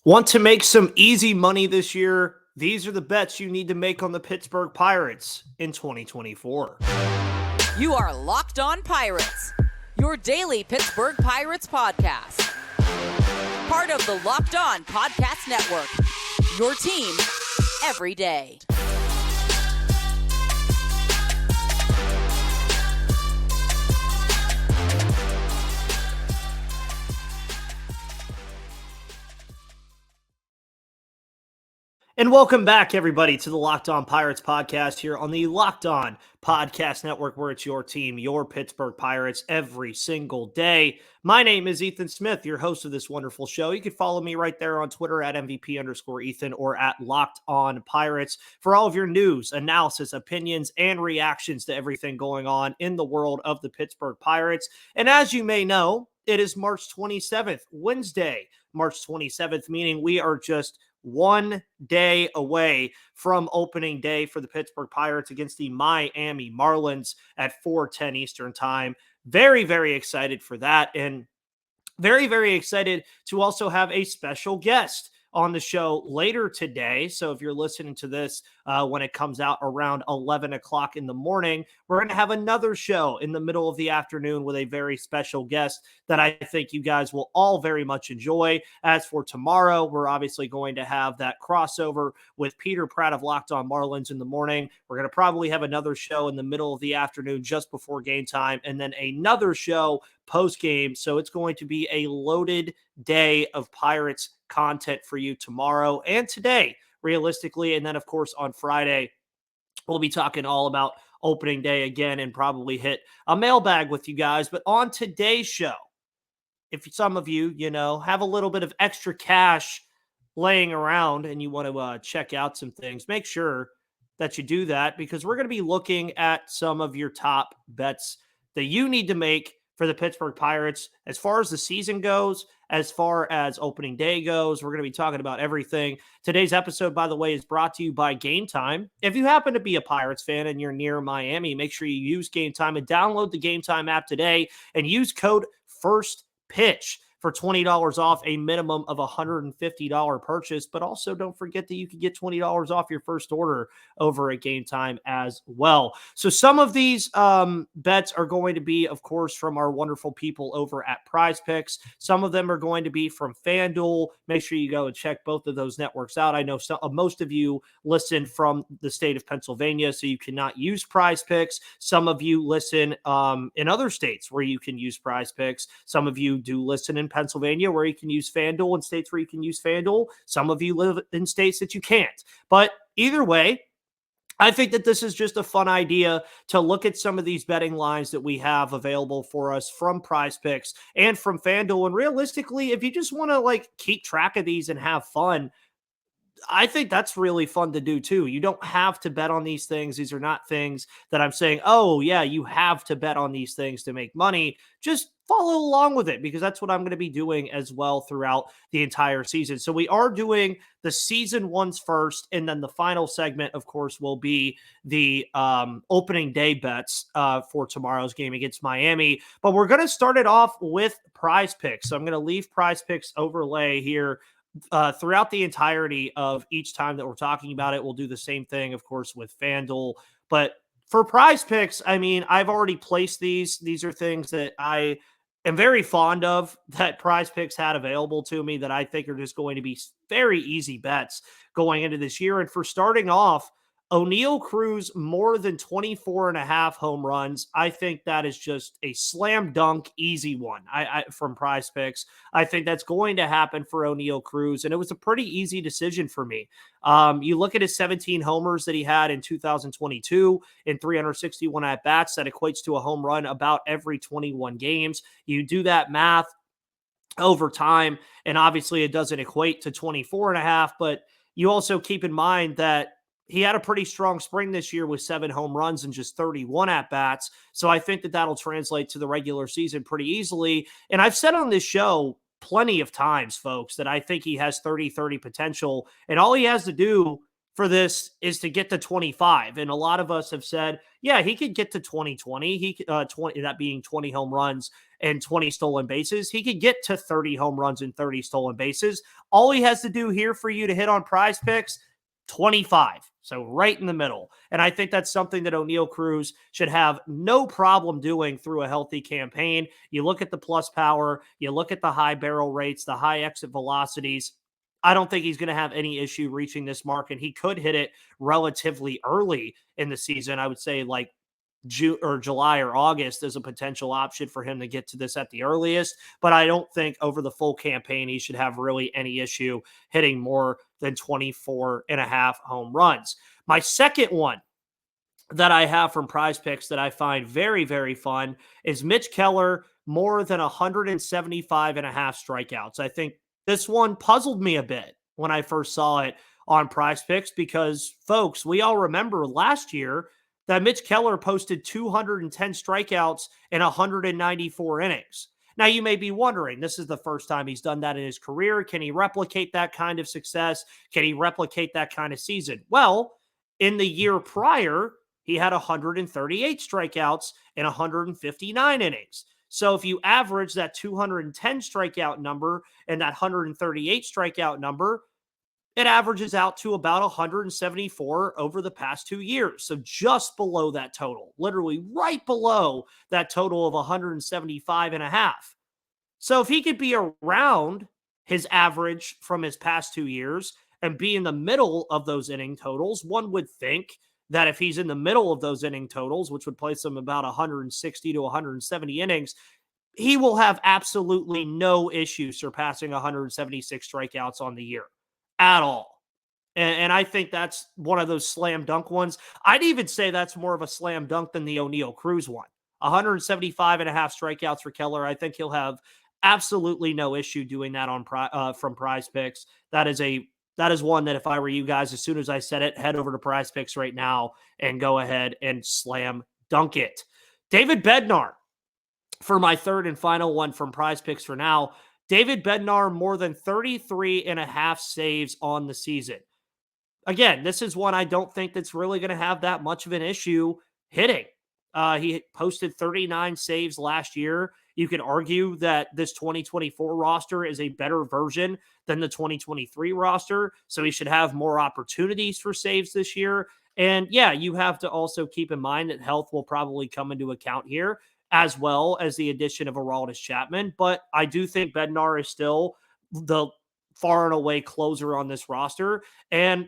Want to make some easy money this year? These are the bets you need to make on the Pittsburgh Pirates in 2024. You are Locked On Pirates, your daily Pittsburgh Pirates podcast. Part of the Locked On Podcast Network, your team every day. And welcome back, everybody, to the Locked On Pirates podcast here on the Locked On Podcast Network, where it's your team, your Pittsburgh Pirates, every single day. My name is Ethan Smith, your host of this wonderful show. You can follow me right there on Twitter at MVP_Ethan or at Locked On Pirates for all of your news, analysis, opinions, and reactions to everything going on in the world of the Pittsburgh Pirates. And as you may know, it is March 27th, Wednesday, March 27th, meaning we are just 1 day away from opening day for the Pittsburgh Pirates against the Miami Marlins at 4:10 Eastern time. Very, very excited for that. And very, very excited to also have a special guest on the show later today. So if you're listening to this when it comes out around 11 o'clock in the morning, we're going to have another show in the middle of the afternoon with a very special guest that I think you guys will all very much enjoy. As for tomorrow, we're obviously going to have that crossover with Peter Pratt of Locked On Marlins in the morning. We're going to probably have another show in the middle of the afternoon just before game time, and then another show post-game. So it's going to be a loaded day of Pirates content for you tomorrow and today, realistically. And then, of course, on Friday, we'll be talking all about opening day again and probably hit a mailbag with you guys. But on today's show, if some of you, have a little bit of extra cash laying around and you want to check out some things, make sure that you do that, because we're going to be looking at some of your top bets that you need to make for the Pittsburgh Pirates as far as the season goes, as far as opening day goes. We're going to be talking about everything. Today's episode, by the way, is brought to you by GameTime. If you happen to be a Pirates fan and you're near Miami, make sure you use GameTime and download the GameTime app today and use code FIRSTPITCH for $20 off a minimum of $150 purchase. But also don't forget that you can get $20 off your first order over at GameTime as well. So some of these bets are going to be, of course, from our wonderful people over at PrizePicks. Some of them are going to be from FanDuel. Make sure you go and check both of those networks out. I know most of you listen from the state of Pennsylvania, so you cannot use PrizePicks. Some of you listen in other states where you can use PrizePicks. Some of you do listen in Pennsylvania where you can use FanDuel, and states where you can use FanDuel. Some of you live in states that you can't. But either way, I think that this is just a fun idea to look at some of these betting lines that we have available for us from PrizePicks and from FanDuel. And realistically, if you just want to keep track of these and have fun, I think that's really fun to do too. You don't have to bet on these things. These are not things that I'm saying, oh yeah, you have to bet on these things to make money. Just follow along with it, because that's what I'm going to be doing as well throughout the entire season. So we are doing the season ones first, and then the final segment, of course, will be the opening day bets for tomorrow's game against Miami. But we're going to start it off with PrizePicks. So I'm going to leave PrizePicks overlay here throughout the entirety of each time that we're talking about it. We'll do the same thing, of course, with FanDuel. But for PrizePicks, I mean, I've already placed these. These are things that I am very fond of that PrizePicks had available to me that I think are just going to be very easy bets going into this year. And for starting off, Oneil Cruz, more than 24.5 home runs. I think that is just a slam dunk, easy one from PrizePicks. I think that's going to happen for Oneil Cruz, and it was a pretty easy decision for me. You look at his 17 homers that he had in 2022 in 361 at-bats. That equates to a home run about every 21 games. You do that math over time, and obviously it doesn't equate to 24.5, but you also keep in mind that he had a pretty strong spring this year with 7 home runs and just 31 at-bats. So I think that that'll translate to the regular season pretty easily. And I've said on this show plenty of times, folks, that I think he has 30-30 potential. And all he has to do for this is to get to 25. And a lot of us have said, yeah, he could get to 2020. He could 20, that being 20 home runs and 20 stolen bases. He could get to 30 home runs and 30 stolen bases. All he has to do here for you to hit on PrizePicks, 25. So right in the middle. And I think that's something that Oneil Cruz should have no problem doing through a healthy campaign. You look at the plus power, you look at the high barrel rates, the high exit velocities. I don't think he's going to have any issue reaching this mark, and he could hit it relatively early in the season. I would say like June or July or August is a potential option for him to get to this at the earliest. But I don't think over the full campaign he should have really any issue hitting more than 24 and a half home runs. My second one that I have from PrizePicks that I find very, very fun is Mitch Keller more than 175 and a half strikeouts. I think this one puzzled me a bit when I first saw it on PrizePicks because, folks, we all remember last year that Mitch Keller posted 210 strikeouts in 194 innings. Now, you may be wondering, this is the first time he's done that in his career. Can he replicate that kind of success? Can he replicate that kind of season? Well, in the year prior, he had 138 strikeouts in 159 innings. So if you average that 210 strikeout number and that 138 strikeout number, it averages out to about 174 over the past 2 years. So just below that total, literally right below that total of 175 and a half. So if he could be around his average from his past 2 years and be in the middle of those inning totals, one would think that if he's in the middle of those inning totals, which would place him about 160 to 170 innings, he will have absolutely no issue surpassing 176 strikeouts on the year at all. And I think that's one of those slam dunk ones. I'd even say that's more of a slam dunk than the Oneil Cruz one. 175 and a half strikeouts for Keller. I think he'll have absolutely no issue doing that on from PrizePicks. That is one that if I were you guys, as soon as I said it, head over to PrizePicks right now and go ahead and slam dunk it. David Bednar for my third and final one from PrizePicks for now. David Bednar more than 33 and a half saves on the season. Again, this is one I don't think that's really going to have that much of an issue hitting. He posted 39 saves last year. You could argue that this 2024 roster is a better version than the 2023 roster, so he should have more opportunities for saves this year. And yeah, you have to also keep in mind that health will probably come into account here, as well as the addition of Aroldis Chapman. But I do think Bednar is still the far and away closer on this roster. And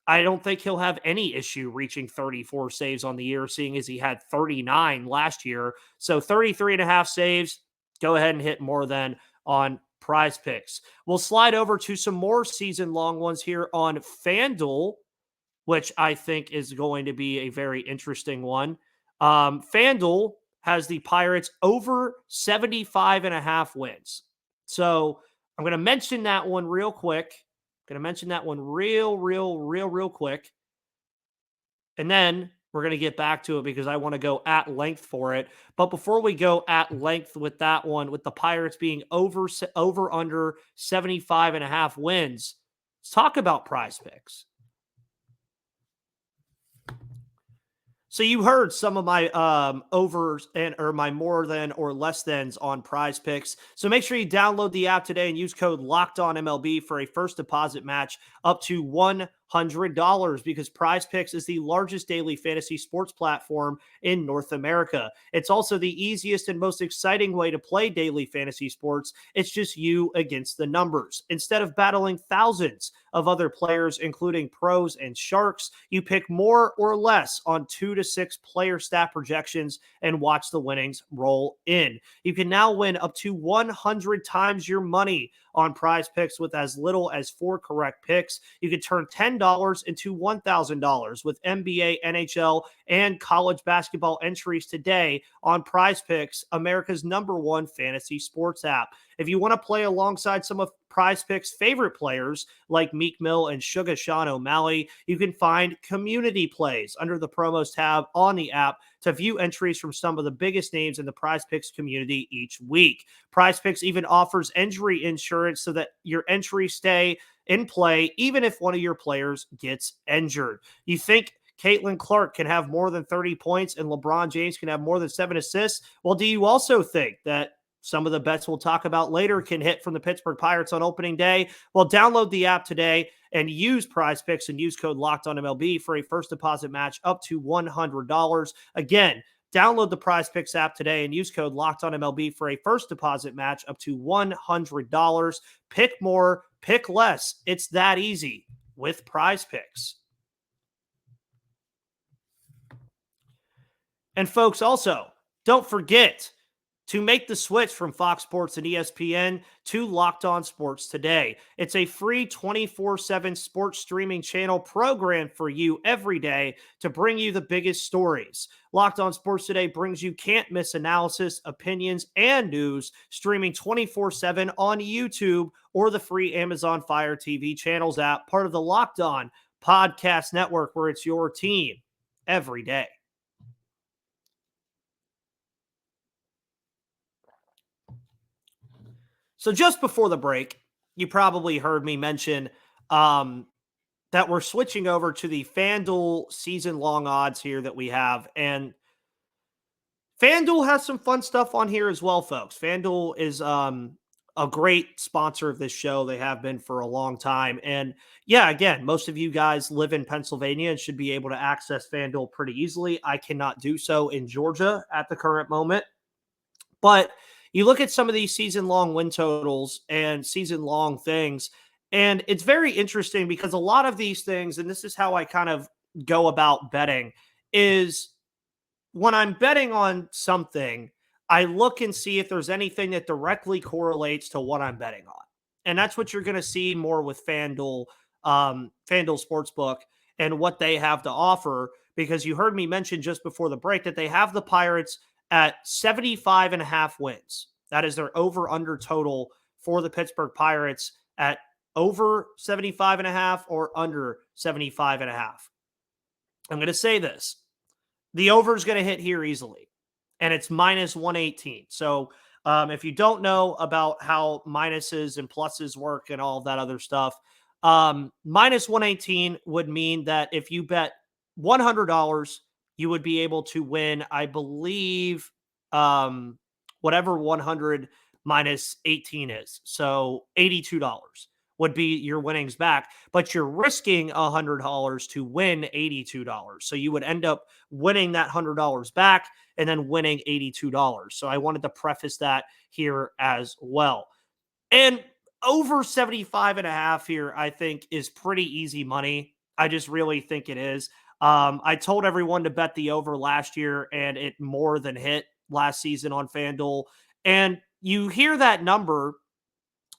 I don't think he'll have any issue reaching 34 saves on the year, seeing as he had 39 last year. So 33 and a half saves, go ahead and hit more than on PrizePicks. We'll slide over to some more season-long ones here on FanDuel, which I think is going to be a very interesting one. FanDuel has the Pirates over 75 and a half wins. So I'm going to mention that one real quick. Real quick. And then we're going to get back to it because I want to go at length for it. But before we go at length with that one, with the Pirates being over under 75 and a half wins, let's talk about PrizePicks. So you heard some of my overs or my more than or less thans on PrizePicks. So make sure you download the app today and use code LOCKEDONMLB for a first deposit match up to $100 because PrizePicks is the largest daily fantasy sports platform in North America. It's also the easiest and most exciting way to play daily fantasy sports. It's just you against the numbers. Instead of battling thousands of other players, including pros and sharks, you pick more or less on 2 to 6 player stat projections and watch the winnings roll in. You can now win up to 100 times your money on PrizePicks with as little as 4 correct picks. You can turn $10 into $1,000 with NBA, NHL, and college basketball entries today on PrizePicks, America's #1 fantasy sports app. If you want to play alongside some of PrizePicks' favorite players like Meek Mill and Sugar Sean O'Malley, you can find community plays under the promos tab on the app to view entries from some of the biggest names in the PrizePicks community each week. PrizePicks even offers injury insurance so that your entries stay in play, even if one of your players gets injured. You think Caitlin Clark can have more than 30 points and LeBron James can have more than 7 assists? Well, do you also think that some of the bets we'll talk about later can hit from the Pittsburgh Pirates on opening day? Well, download the app today and use PrizePicks and use code LOCKEDONMLB for a first deposit match up to $100. Again, download the PrizePicks app today and use code LOCKEDONMLB for a first deposit match up to $100. Pick more, pick less. It's that easy with PrizePicks. And folks, also, don't forget to make the switch from Fox Sports and ESPN to Locked On Sports Today. It's a free 24/7 sports streaming channel programmed for you every day to bring you the biggest stories. Locked On Sports Today brings you can't-miss analysis, opinions, and news, streaming 24/7 on YouTube or the free Amazon Fire TV channels app, part of the Locked On Podcast Network, where it's your team every day. So just before the break, you probably heard me mention that we're switching over to the FanDuel season-long odds here that we have. And FanDuel has some fun stuff on here as well, folks. FanDuel is a great sponsor of this show. They have been for a long time. And yeah, again, most of you guys live in Pennsylvania and should be able to access FanDuel pretty easily. I cannot do so in Georgia at the current moment. But you look at some of these season-long win totals and season-long things, and it's very interesting because a lot of these things, and this is how I kind of go about betting, is when I'm betting on something, I look and see if there's anything that directly correlates to what I'm betting on. And that's what you're going to see more with FanDuel Sportsbook and what they have to offer, because you heard me mention just before the break that they have the Pirates at 75.5 wins. That is their over-under total for the Pittsburgh Pirates at over 75.5 or under 75.5. I'm going to say this. The over is going to hit here easily, and it's minus 118. So if you don't know about how minuses and pluses work and all of that other stuff, minus 118 would mean that if you bet $100, you would be able to win, I believe, whatever 100 minus 18 is. So $82 would be your winnings back, but you're risking $100 to win $82. So you would end up winning that $100 back and then winning $82. So I wanted to preface that here as well. And over 75.5 here, I think, is pretty easy money. I just really think it is. I told everyone to bet the over last year, and it more than hit last season on FanDuel. And you hear that number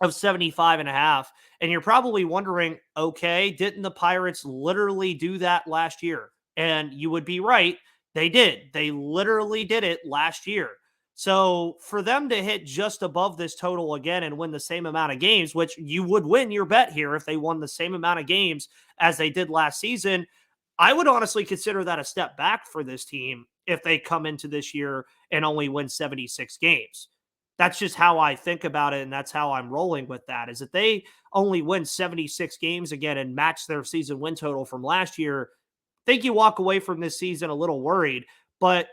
of 75.5, and you're probably wondering, okay, didn't the Pirates literally do that last year? And you would be right. They did. They literally did it last year. So for them to hit just above this total again and win the same amount of games, which you would win your bet here if they won the same amount of games as they did last season, I would honestly consider that a step back for this team if they come into this year and only win 76 games. That's just how I think about it, and that's how I'm rolling with that, is that they only win 76 games again and match their season win total from last year. I think you walk away from this season a little worried, but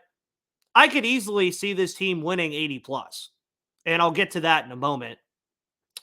I could easily see this team winning 80 plus, and I'll get to that in a moment.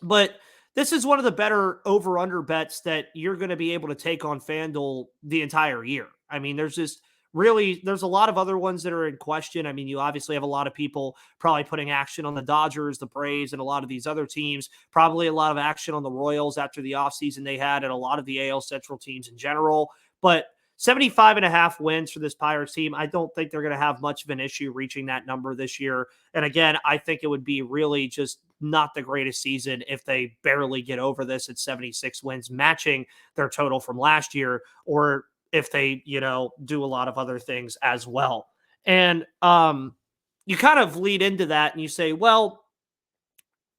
But this is one of the better over-under bets that you're going to be able to take on FanDuel the entire year. I mean, there's a lot of other ones that are in question. I mean, you obviously have a lot of people probably putting action on the Dodgers, the Braves, and a lot of these other teams. Probably a lot of action on the Royals after the offseason they had, and a lot of the AL Central teams in general. But 75.5 wins for this Pirates team, I don't think they're going to have much of an issue reaching that number this year. And again, I think it would be really just not the greatest season if they barely get over this at 76 wins, matching their total from last year, or if they, do a lot of other things as well. And you kind of lead into that and you say, well,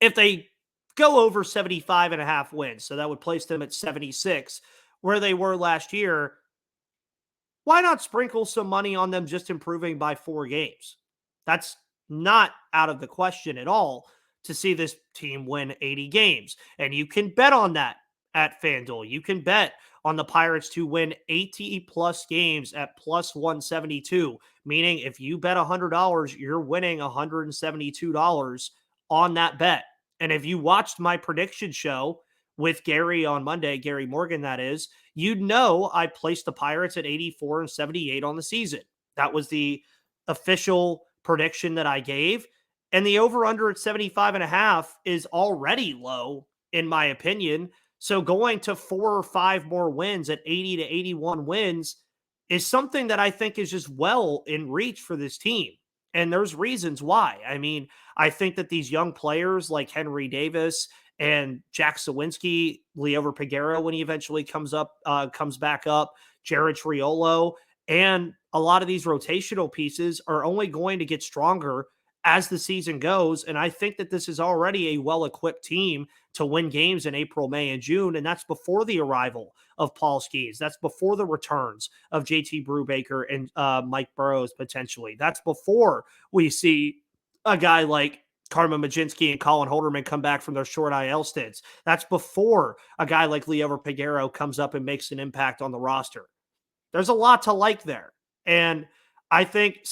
if they go over 75.5 wins, so that would place them at 76, where they were last year, why not sprinkle some money on them just improving by 4 games? That's not out of the question at all to see this team win 80 games. And you can bet on that at FanDuel. You can bet on the Pirates to win 80 plus games at plus 172, meaning if you bet $100, you're winning $172 on that bet. And if you watched my prediction show with Gary on Monday, Gary Morgan, that is, you'd know I placed the Pirates at 84 and 78 on the season. That was the official prediction that I gave. And the over under at 75.5 is already low, in my opinion. So going to 4 or 5 more wins at 80 to 81 wins is something that I think is just well in reach for this team. And there's reasons why. I mean, I think that these young players like Henry Davis and Jack Sawinski, Liover Peguero, when he eventually comes back up, Jared Triolo, and a lot of these rotational pieces are only going to get stronger as the season goes. And I think that this is already a well-equipped team to win games in April, May, and June. And that's before the arrival of Paul Skeens. That's before the returns of JT Brubaker and Mike Burrows potentially. That's before we see a guy like Karma Majinski and Colin Holderman come back from their short IL stints. That's before a guy like Liover Peguero comes up and makes an impact on the roster. There's a lot to like there. And I think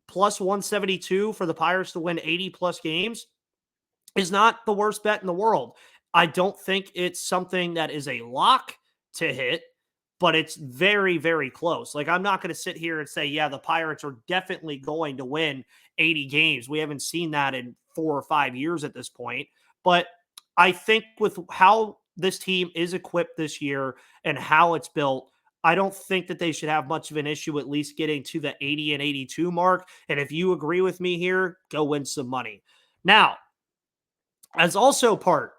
plus 172 for the Pirates to win 80 plus games is not the worst bet in the world. I don't think it's something that is a lock to hit, but it's very, very close. Like, I'm not going to sit here and say, yeah, the Pirates are definitely going to win 80 games. We haven't seen that in 4 or 5 years at this point. But I think with how this team is equipped this year and how it's built, I don't think that they should have much of an issue at least getting to the 80 and 82 mark. And if you agree with me here, go win some money. Now, as also part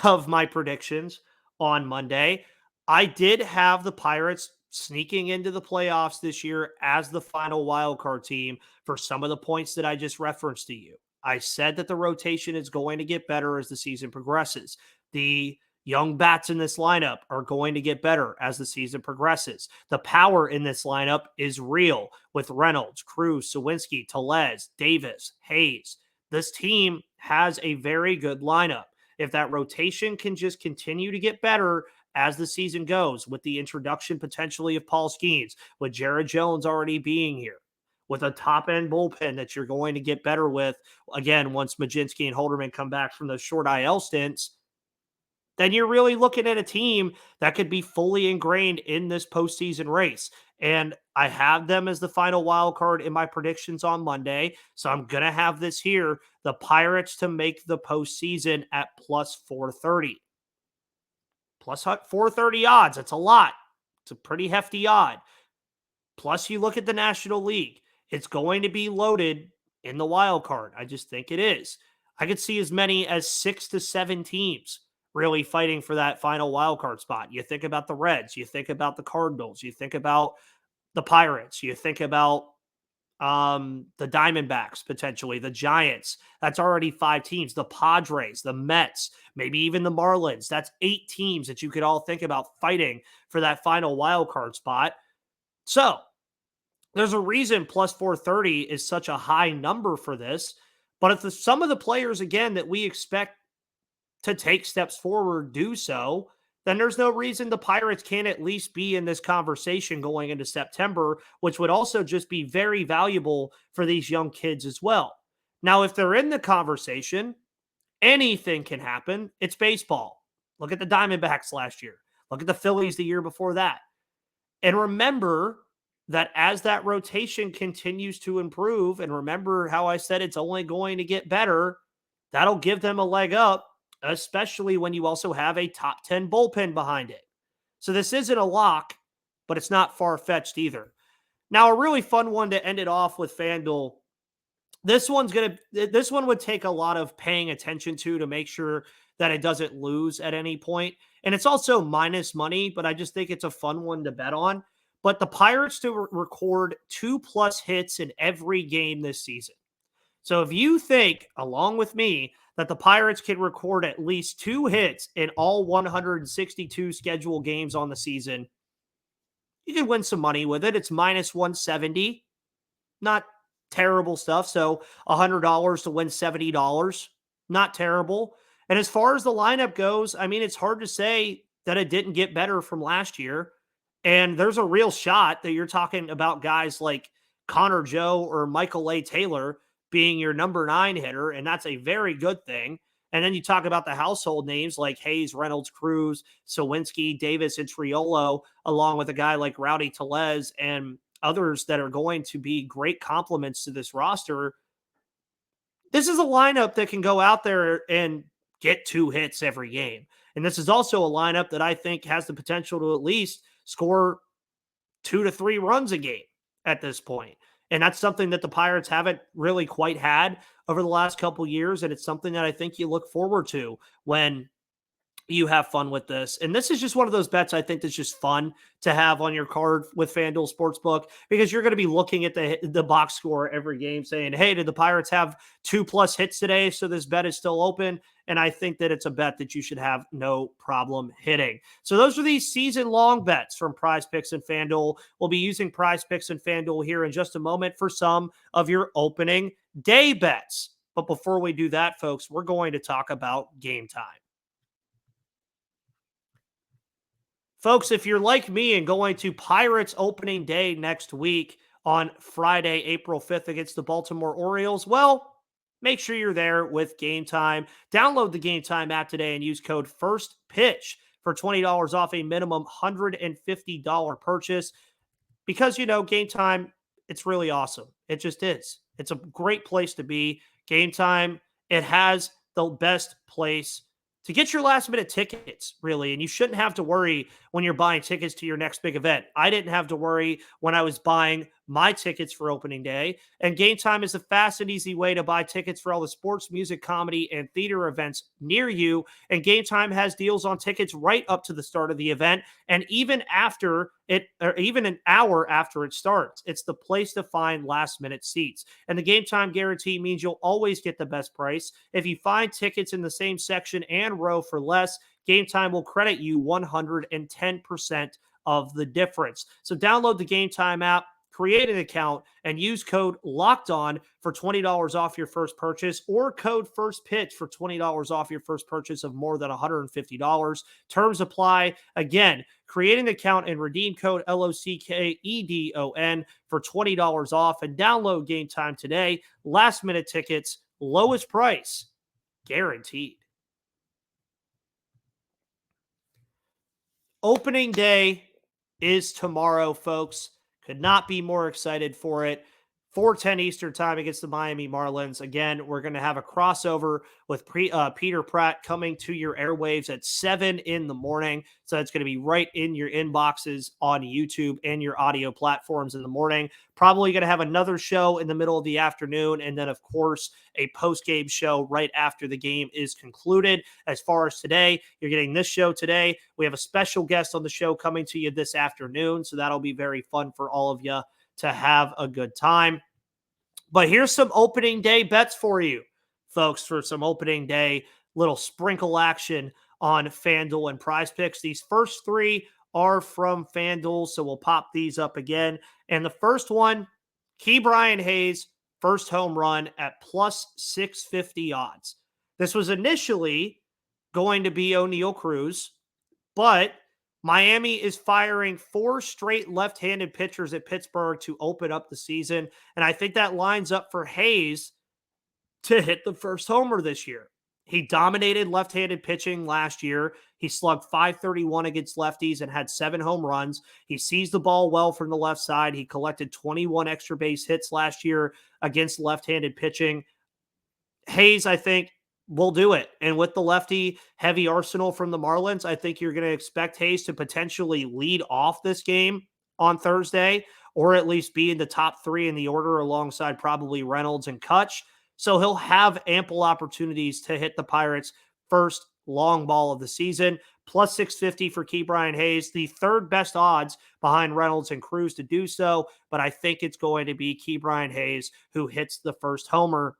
of my predictions on Monday, I did have the Pirates sneaking into the playoffs this year as the final wildcard team for some of the points that I just referenced to you. I said that the rotation is going to get better as the season progresses. The young bats in this lineup are going to get better as the season progresses. The power in this lineup is real with Reynolds, Cruz, Sawinski, Tellez, Davis, Hayes. This team has a very good lineup. If that rotation can just continue to get better as the season goes, with the introduction potentially of Paul Skeens, with Jared Jones already being here, with a top-end bullpen that you're going to get better with, again, once Majinski and Holderman come back from those short IL stints, then you're really looking at a team that could be fully ingrained in this postseason race. And I have them as the final wild card in my predictions on Monday. So I'm going to have this here, the Pirates to make the postseason at plus 430. Plus 430 odds. That's a lot. It's a pretty hefty odd. Plus, you look at the National League. It's going to be loaded in the wild card. I just think it is. I could see as many as 6 to 7 teams really fighting for that final wild card spot. You think about the Reds, you think about the Cardinals, you think about the Pirates, you think about the Diamondbacks, potentially the Giants. That's already 5 teams. The Padres, the Mets, maybe even the Marlins. That's 8 teams that you could all think about fighting for that final wild card spot. So there's a reason plus 430 is such a high number for this. But if some of the players, again, that we expect to take steps forward do so, then there's no reason the Pirates can't at least be in this conversation going into September, which would also just be very valuable for these young kids as well. Now, if they're in the conversation, anything can happen. It's baseball. Look at the Diamondbacks last year. Look at the Phillies the year before that. And remember that as that rotation continues to improve, and remember how I said it's only going to get better, that'll give them a leg up, especially when you also have a top 10 bullpen behind it. So this isn't a lock, but it's not far-fetched either. Now, a really fun one to end it off with FanDuel. This one would take a lot of paying attention to make sure that it doesn't lose at any point. And it's also minus money, but I just think it's a fun one to bet on. But the Pirates to record 2+ hits in every game this season. So if you think, along with me, that the Pirates can record at least 2 hits in all 162 scheduled games on the season, you can win some money with it. It's minus 170. Not terrible stuff. So $100 to win $70. Not terrible. And as far as the lineup goes, I mean, it's hard to say that it didn't get better from last year. And there's a real shot that you're talking about guys like Connor Joe or Michael A. Taylor being your number 9 hitter, and that's a very good thing. And then you talk about the household names like Hayes, Reynolds, Cruz, Sawinski, Davis, and Triolo, along with a guy like Rowdy Tellez and others that are going to be great complements to this roster. This is a lineup that can go out there and get 2 hits every game. And this is also a lineup that I think has the potential to at least score 2 to 3 runs a game at this point. And that's something that the Pirates haven't really quite had over the last couple years. And it's something that I think you look forward to when you have fun with this. And this is just one of those bets I think that's just fun to have on your card with FanDuel Sportsbook, because you're going to be looking at the box score every game saying, hey, did the Pirates have 2+ hits today? So this bet is still open. And I think that it's a bet that you should have no problem hitting. So those are these season-long bets from PrizePicks and FanDuel. We'll be using PrizePicks and FanDuel here in just a moment for some of your opening day bets. But before we do that, folks, we're going to talk about GameTime. Folks, if you're like me and going to Pirates opening day next week on Friday, April 5th against the Baltimore Orioles, well, make sure you're there with GameTime. Download the GameTime app today and use code FIRSTPITCH for $20 off a minimum $150 purchase. Because, GameTime, it's really awesome. It just is. It's a great place to be. GameTime, it has the best place to get your last minute tickets, really. And you shouldn't have to worry when you're buying tickets to your next big event. I didn't have to worry when I was buying my tickets for opening day. And GameTime is a fast and easy way to buy tickets for all the sports, music, comedy, and theater events near you. And GameTime has deals on tickets right up to the start of the event. And even after it, or even an hour after it starts, it's the place to find last minute seats. And the GameTime guarantee means you'll always get the best price. If you find tickets in the same section and row for less, GameTime will credit you 110% of the difference. So download the GameTime app, create an account, and use code LOCKEDON for $20 off your first purchase, or code FIRSTPITCH for $20 off your first purchase of more than $150. Terms apply. Again, create an account and redeem code LOCKEDON for $20 off, and download GameTime today. Last minute tickets, lowest price, guaranteed. Opening day is tomorrow, folks. Could not be more excited for it. 4:10 Eastern time against the Miami Marlins. Again, we're going to have a crossover with Peter Pratt coming to your airwaves at 7 in the morning. So it's going to be right in your inboxes on YouTube and your audio platforms in the morning. Probably going to have another show in the middle of the afternoon. And then, of course, a post-game show right after the game is concluded. As far as today, you're getting this show today. We have a special guest on the show coming to you this afternoon. So that'll be very fun for all of you to have a good time. But here's some opening day bets for you, folks, for some opening day little sprinkle action on FanDuel and PrizePicks. These first 3 are from FanDuel, so we'll pop these up again. And the first one, Ke'Bryan Hayes, first home run at plus 650 odds. This was initially going to be Oneil Cruz, but Miami is firing 4 straight left-handed pitchers at Pittsburgh to open up the season, and I think that lines up for Hayes to hit the first homer this year. He dominated left-handed pitching last year. He slugged .531 against lefties and had 7 home runs. He sees the ball well from the left side. He collected 21 extra base hits last year against left-handed pitching. Hayes, I think, will do it. And with the lefty heavy arsenal from the Marlins, I think you're going to expect Hayes to potentially lead off this game on Thursday, or at least be in the top 3 in the order alongside probably Reynolds and Kutch. So he'll have ample opportunities to hit the Pirates' first long ball of the season. Plus 650 for Ke'Bryan Hayes, the 3rd best odds behind Reynolds and Cruz to do so. But I think it's going to be Ke'Bryan Hayes who hits the first homer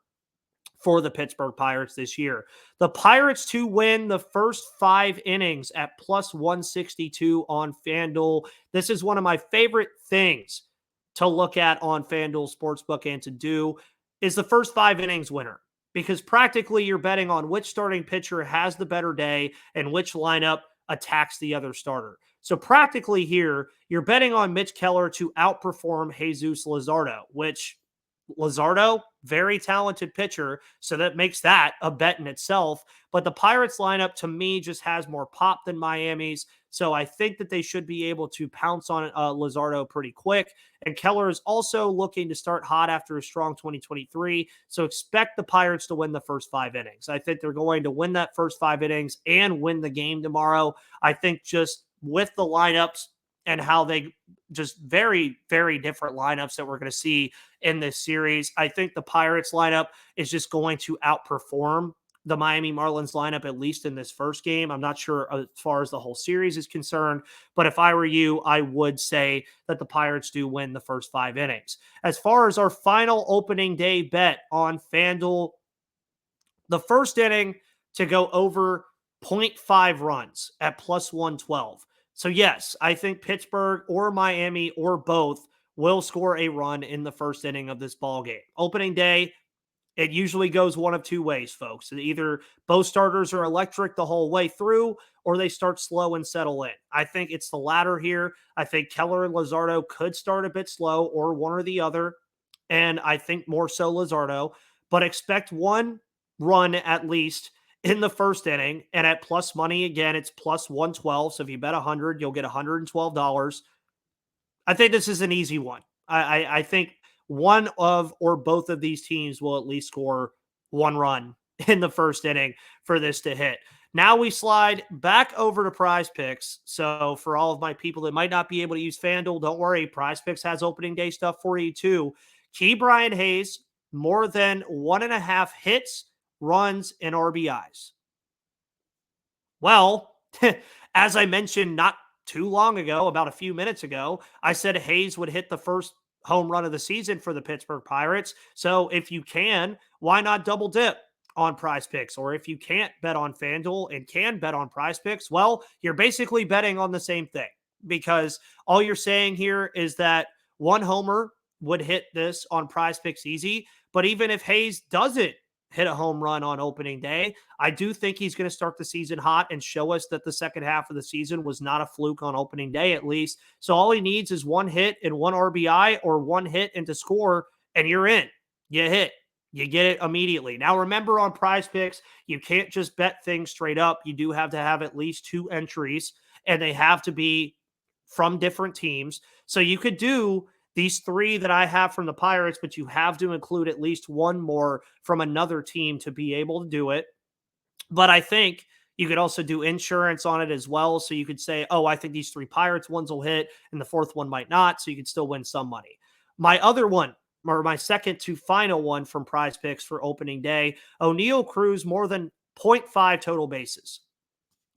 for the Pittsburgh Pirates this year. The Pirates to win the first 5 innings at plus 162 on FanDuel. This is one of my favorite things to look at on FanDuel Sportsbook and to do is the first 5 innings winner, because practically you're betting on which starting pitcher has the better day and which lineup attacks the other starter. So practically here, you're betting on Mitch Keller to outperform Jesus Luzardo, which Luzardo, very talented pitcher, so that makes that a bet in itself. But the Pirates lineup, to me, just has more pop than Miami's. So I think that they should be able to pounce on Luzardo pretty quick. And Keller is also looking to start hot after a strong 2023. So expect the Pirates to win the first 5 innings. I think they're going to win that first 5 innings and win the game tomorrow. I think just with the lineups and how they just very, very different lineups that we're going to see in this series, I think the Pirates lineup is just going to outperform the Miami Marlins lineup, at least in this first game. I'm not sure as far as the whole series is concerned, but if I were you, I would say that the Pirates do win the first 5 innings. As far as our final opening day bet on FanDuel, the first inning to go over 0.5 runs at plus 112. So yes, I think Pittsburgh or Miami or both will score a run in the first inning of this ball game. Opening day, it usually goes one of 2 ways, folks. Either both starters are electric the whole way through, or they start slow and settle in. I think it's the latter here. I think Keller and Luzardo could start a bit slow, or one or the other, and I think more so Luzardo. But expect 1 run at least in the first inning, and at plus money, again, it's plus 112. So if you bet 100, you'll get $112. I think this is an easy one. I think one of or both of these teams will at least score 1 run in the first inning for this to hit. Now we slide back over to PrizePicks. So for all of my people that might not be able to use FanDuel, don't worry. PrizePicks has opening day stuff for you too. Key Brian Hayes, more than 1.5 hits, runs, and RBIs. Well, as I mentioned not too long ago, about a few minutes ago, I said Hayes would hit the first home run of the season for the Pittsburgh Pirates. So if you can, why not double dip on PrizePicks? Or if you can't bet on FanDuel and can bet on PrizePicks, well, you're basically betting on the same thing, because all you're saying here is that 1 homer would hit this on PrizePicks easy. But even if Hayes doesn't hit a home run on opening day, I do think he's going to start the season hot and show us that the second half of the season was not a fluke on opening day, at least. So all he needs is 1 hit and 1 RBI, or 1 hit and to score, and you're in. You hit. You get it immediately. Now, remember, on PrizePicks, you can't just bet things straight up. You do have to have at least 2 entries, and they have to be from different teams. So you could do these 3 that I have from the Pirates, but you have to include at least 1 more from another team to be able to do it. But I think you could also do insurance on it as well. So you could say, oh, I think these 3 Pirates ones will hit and the 4th one might not. So you could still win some money. My other one, or my second to final one from PrizePicks for opening day, Oneil Cruz, more than 0.5 total bases.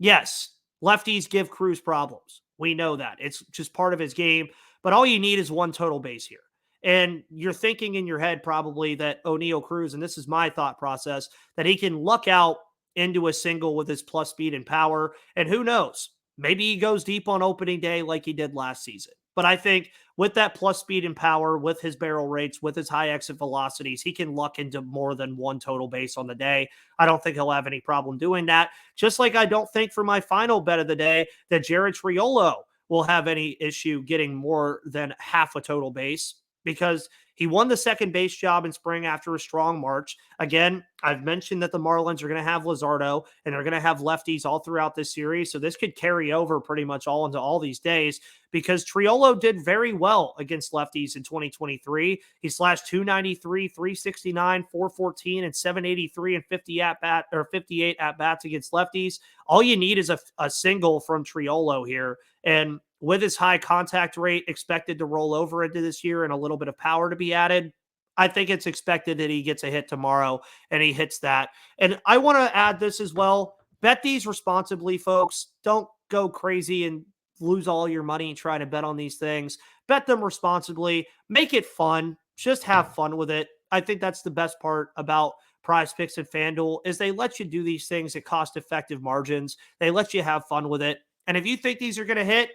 Yes, lefties give Cruz problems. We know that. It's just part of his game. But all you need is 1 total base here. And you're thinking in your head probably that Oneil Cruz, and this is my thought process, that he can luck out into a single with his plus speed and power. And who knows? Maybe he goes deep on opening day like he did last season. But I think with that plus speed and power, with his barrel rates, with his high exit velocities, he can luck into more than 1 total base on the day. I don't think he'll have any problem doing that. Just like I don't think for my final bet of the day that Jared Triolo will have any issue getting more than half a total base, because he won the second base job in spring after a strong March. Again, I've mentioned that the Marlins are going to have Luzardo and they're going to have lefties all throughout this series. So this could carry over pretty much all into all these days, because Triolo did very well against lefties in 2023. He slashed 293, 369, 414, and 783 and 58 at bats against lefties. All you need is a single from Triolo here. And with his high contact rate expected to roll over into this year and a little bit of power to be added, I think it's expected that he gets a hit tomorrow and he hits that. And I want to add this as well. Bet these responsibly, folks. Don't go crazy and lose all your money trying to bet on these things. Bet them responsibly. Make it fun. Just have fun with it. I think that's the best part about PrizePicks and FanDuel, is they let you do these things at cost-effective margins. They let you have fun with it. And if you think these are going to hit,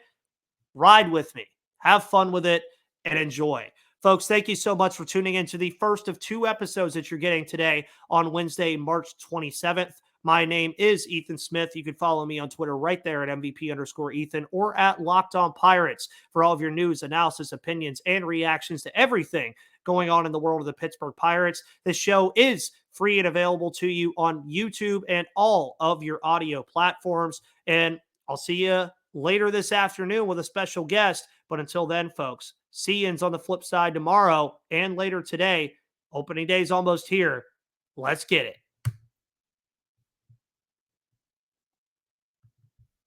ride with me, have fun with it, and enjoy. Folks, thank you so much for tuning in to the first of 2 episodes that you're getting today on Wednesday, March 27th. My name is Ethan Smith. You can follow me on Twitter right there at MVP_Ethan or at Locked On Pirates for all of your news, analysis, opinions, and reactions to everything going on in the world of the Pittsburgh Pirates. This show is free and available to you on YouTube and all of your audio platforms. And I'll see you later this afternoon with a special guest. But until then, folks, see-ins on the flip side tomorrow and later today. Opening day is almost here. Let's get it.